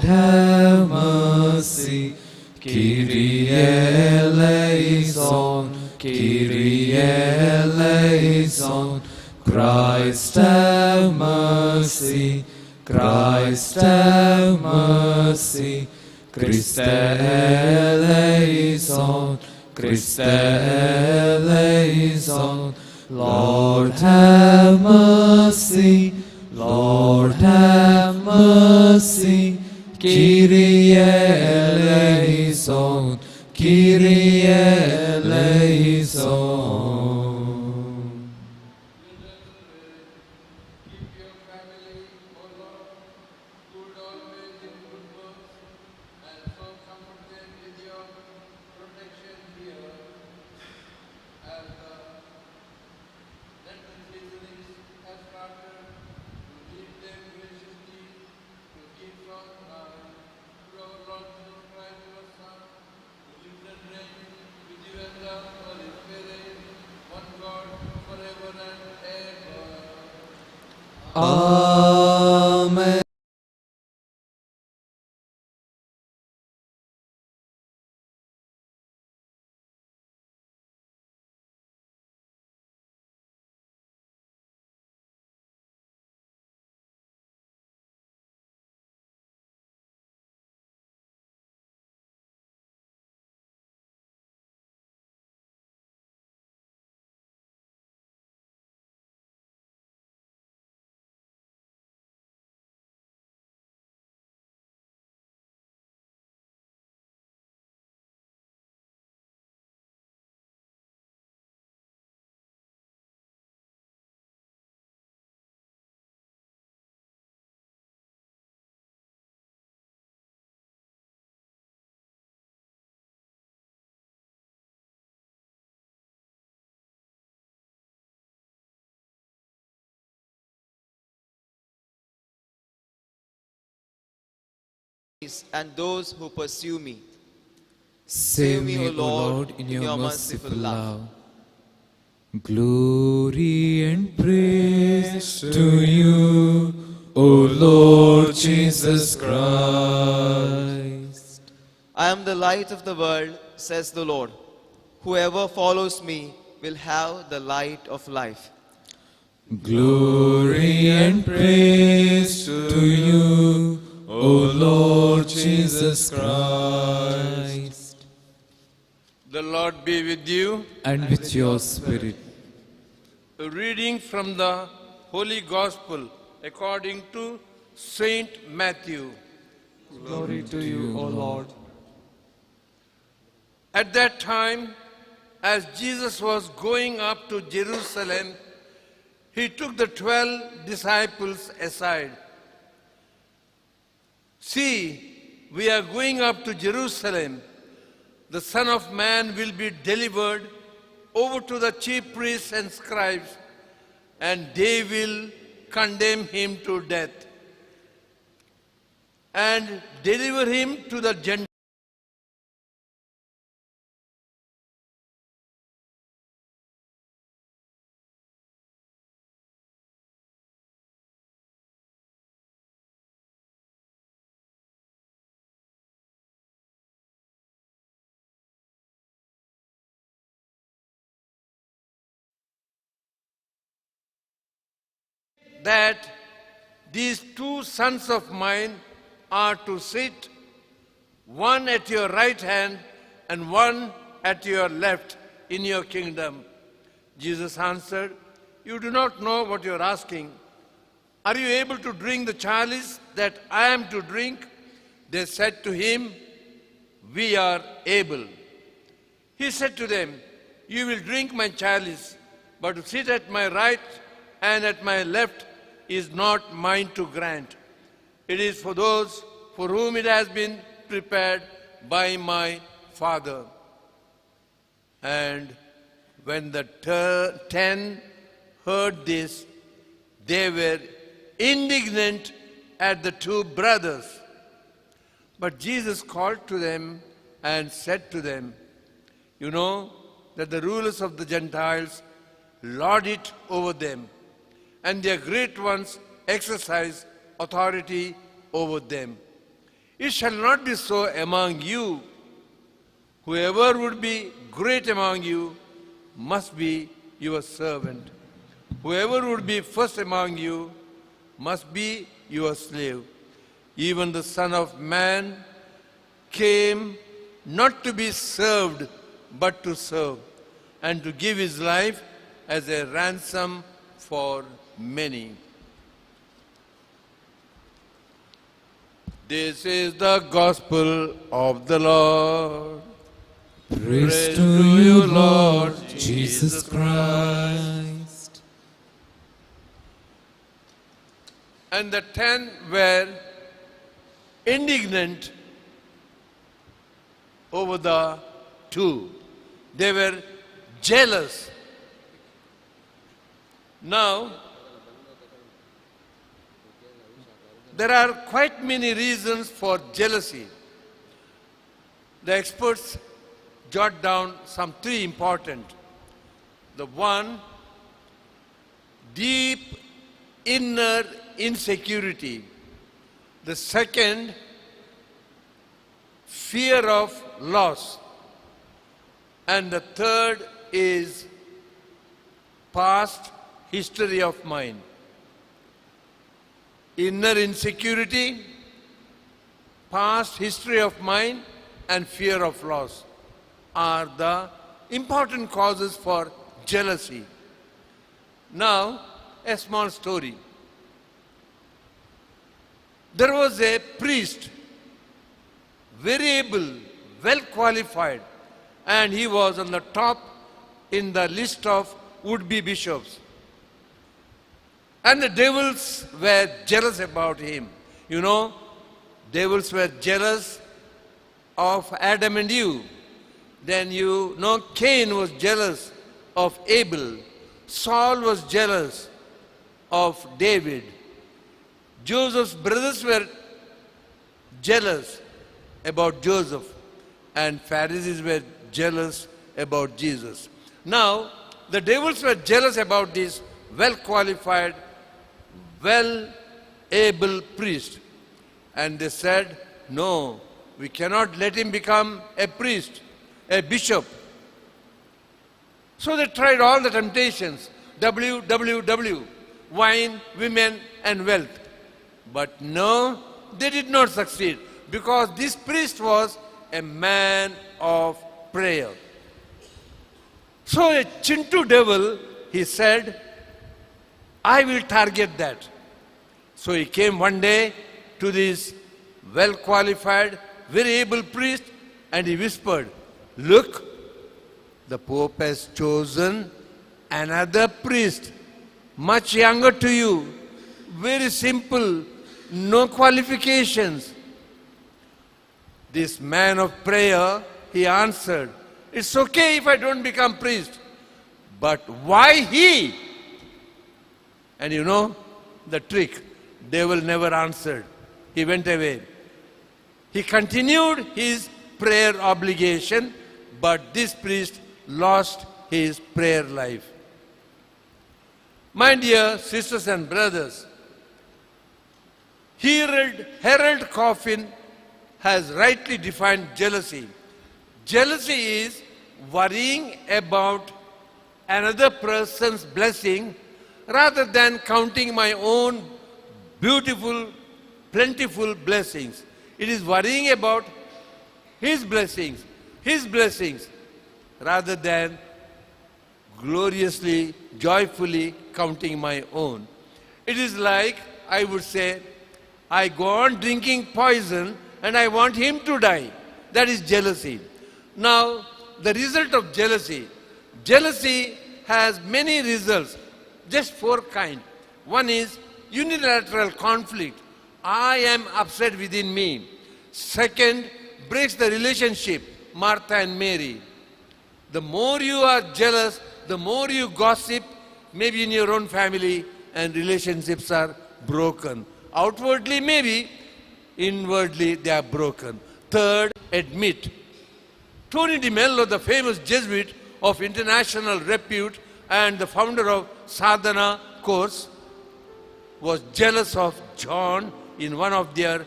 have mercy. Kyrie eleison, Kyrie eleison. Christ have mercy, Christ have mercy. Christ eleison, Christ eleison. Lord have mercy, Lord have mercy. Kyrie eleison, Kyrie eleison. Keep your family, O Lord, good always in good works, and so comfort them with your protection here, as the Lenten seasonings has started, to lead them graciously to keep from night, through our Lord Jesus Christ, your Son, who lives and reigns with you and the Holy Spirit, one God, forever and ever. Amen. And those who pursue me. Save me, O Lord, in your merciful love. Glory and praise to you, O Lord Jesus Christ. I am the light of the world, says the Lord. Whoever follows me will have the light of life. Glory and praise to you, O Lord Jesus Christ. The Lord be with you. And with your spirit. A reading from the Holy Gospel according to Saint Matthew. Glory to you, O Lord. At that time, as Jesus was going up to Jerusalem, he took the 12 disciples aside. See, we are going up to Jerusalem. The Son of Man will be delivered over to the chief priests and scribes, and they will condemn him to death and deliver him to the Gentiles. That these two sons of mine are to sit, one at your right hand and one at your left in your kingdom. Jesus answered, you do not know what you are asking. Are you able to drink the chalice that I am to drink? They said to him, we are able. He said to them, you will drink my chalice, but to sit at my right and at my left is not mine to grant. It is for those for whom it has been prepared by my Father. And when the 10 heard this, they were indignant at the two brothers. But Jesus called to them and said to them, you know that the rulers of the Gentiles lord it over them, and their great ones exercise authority over them. It shall not be so among you. Whoever would be great among you must be your servant. Whoever would be first among you must be your slave. Even the Son of Man came not to be served, but to serve, and to give his life as a ransom for many. This is the gospel of the Lord. Praise to you, Lord Jesus Christ. And the 10 were indignant over the 2. They were jealous. Now, there are quite many reasons for jealousy. The experts jot down some 3 important. The one, deep inner insecurity. The second, fear of loss. And the third is past history of mind. Inner insecurity, past history of mind, and fear of loss are the important causes for jealousy. Now, a small story. There was a priest, very able, well qualified, and he was on the top in the list of would-be bishops. And the devils were jealous about him. You know, devils were jealous of Adam and Eve. Then you know Cain was jealous of Abel. Saul was jealous of David. Joseph's brothers were jealous about Joseph. And Pharisees were jealous about Jesus. Now, the devils were jealous about this well-qualified, well-able priest. And they said, no, we cannot let him become a priest, a bishop. So they tried all the temptations, WWW, wine, women, and wealth. But no, they did not succeed, because this priest was a man of prayer. So a Chintu devil, he said, I will target that. So he came one day to this well-qualified, very able priest, and he whispered, look, the Pope has chosen another priest, much younger to you, very simple, no qualifications. This man of prayer, he answered, it's okay if I don't become priest, but why he? And you know the trick, devil never answered. He went away. He continued his prayer obligation, but this priest lost his prayer life. My dear sisters and brothers, Harold Coffin has rightly defined jealousy. Jealousy is worrying about another person's blessing rather than counting my own beautiful, plentiful blessings. It is worrying about his blessings, rather than gloriously, joyfully counting my own. It is like, I would say, I go on drinking poison and I want him to die. That is jealousy. Now, the result of jealousy. Jealousy has many results, just 4 kinds. One is unilateral conflict. I am upset within me. Second, breaks the relationship, Martha and Mary. The more you are jealous, the more you gossip, maybe in your own family, and relationships are broken. Outwardly maybe, inwardly they are broken. Third, admit. Tony de Mello, the famous Jesuit of international repute and the founder of Sadhana course, was jealous of John in one of their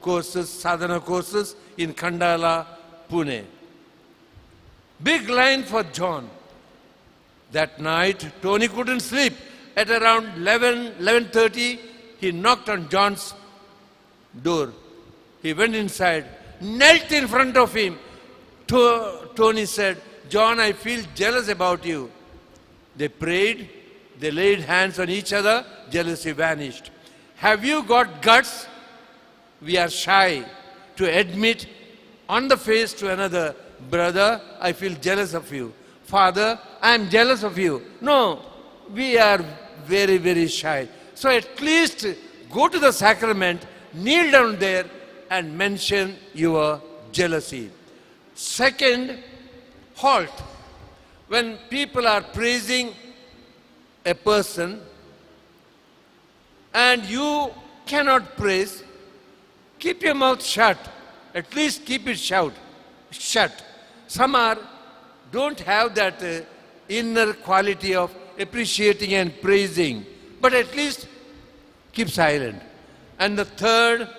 courses, sadhana courses in Khandala, Pune. Big line for John. That night, Tony couldn't sleep. At around 11:30, he knocked on John's door. He went inside, knelt in front of him. Tony said, "John, I feel jealous about you." They prayed, they laid hands on each other, jealousy vanished. Have you got guts? We are shy to admit on the face to another, "Brother, I feel jealous of you. Father, I am jealous of you." No, we are very, very shy. So at least go to the sacrament, kneel down there and mention your jealousy. Second, halt. When people are praising a person and you cannot praise, keep your mouth shut. At least keep it shut. Some don't have that inner quality of appreciating and praising, but at least keep silent. And the third,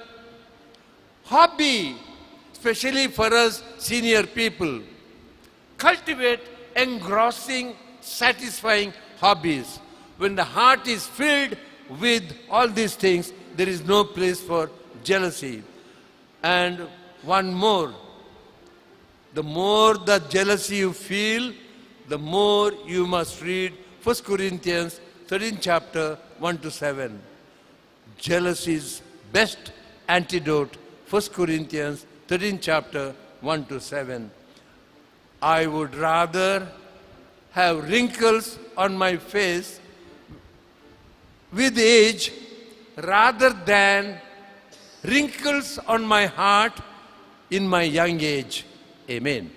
hobby, especially for us senior people. Cultivate engrossing, satisfying hobbies. When the heart is filled with all these things, there is no place for jealousy. And one more. The more the jealousy you feel, the more you must read 1 Corinthians 13 chapter 1 to 7. Jealousy's best antidote, 1 Corinthians 13 chapter 1 to 7. I would rather have wrinkles on my face with age rather than wrinkles on my heart in my young age. Amen.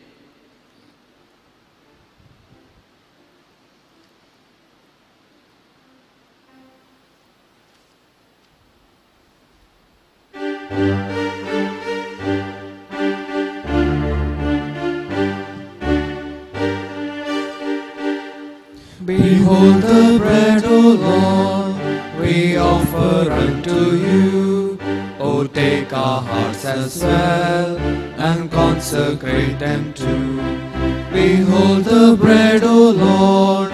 Behold the bread, O Lord, we offer unto you. O take our hearts as well, and consecrate them too. Behold the bread, O Lord.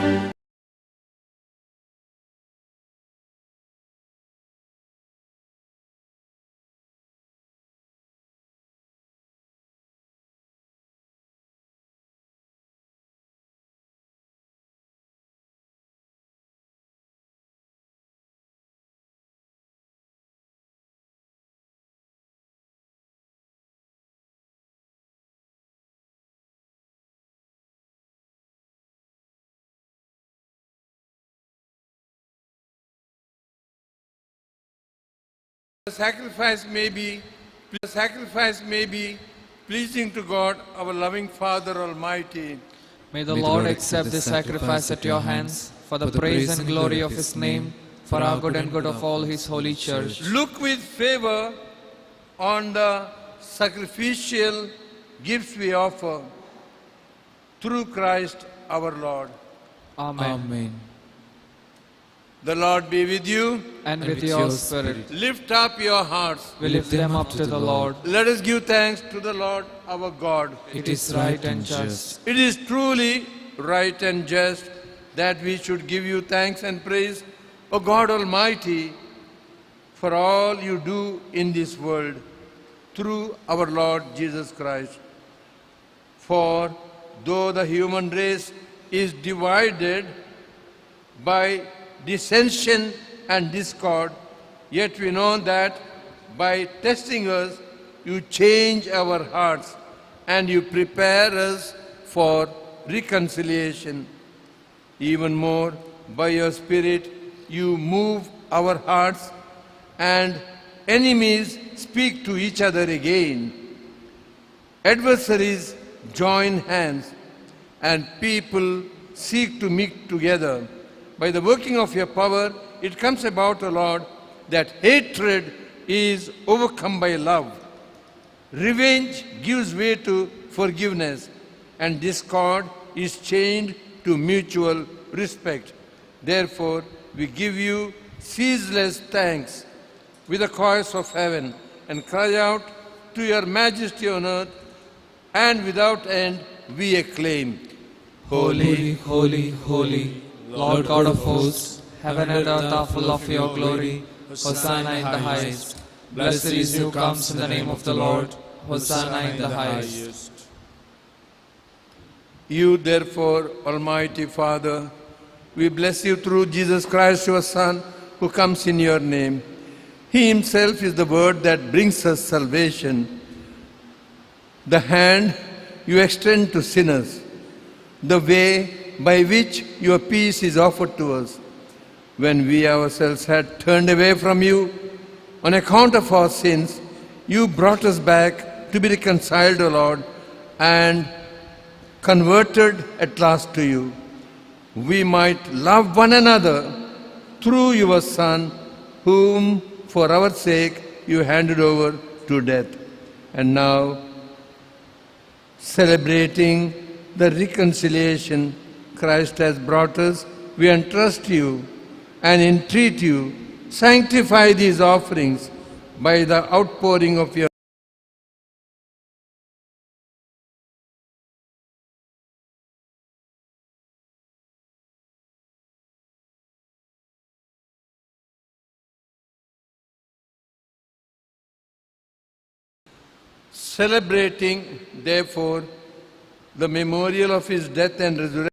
The sacrifice may be pleasing to God, our loving Father Almighty. May the Lord accept this sacrifice at your hands for the praise and glory of His name, for our good and good of all His holy church. Look with favor on the sacrificial gifts we offer through Christ our Lord. Amen. Amen. The Lord be with you. And with your spirit. Lift up your hearts. We lift them up to the Lord. Let us give thanks to the Lord our God. It is right and just. It is truly right and just that we should give you thanks and praise, O God Almighty, for all you do in this world through our Lord Jesus Christ. For though the human race is divided by dissension and discord, yet we know that by testing us, you change our hearts and you prepare us for reconciliation. Even more, by your Spirit, you move our hearts and enemies speak to each other again. Adversaries join hands and people seek to meet together. By the working of your power, it comes about, O Lord, that hatred is overcome by love. Revenge gives way to forgiveness, and discord is chained to mutual respect. Therefore, we give you ceaseless thanks with the choirs of heaven and cry out to your majesty on earth, and without end we acclaim, Holy, holy, holy, Lord God of hosts, heaven and earth are full of your glory. Hosanna in the highest. Blessed is who comes in the name of the Lord. Hosanna in the highest. You therefore, Almighty Father, we bless you through Jesus Christ, your Son, who comes in your name. He himself is the word that brings us salvation, the hand you extend to sinners, the way by which your peace is offered to us. When we ourselves had turned away from you on account of our sins, you brought us back to be reconciled, O Lord, and converted at last to you. We might love one another through your Son, whom for our sake you handed over to death. And now, celebrating the reconciliation Christ has brought us, we entrust you and entreat you, sanctify these offerings by the outpouring of your celebrating, therefore, the memorial of his death and resurrection.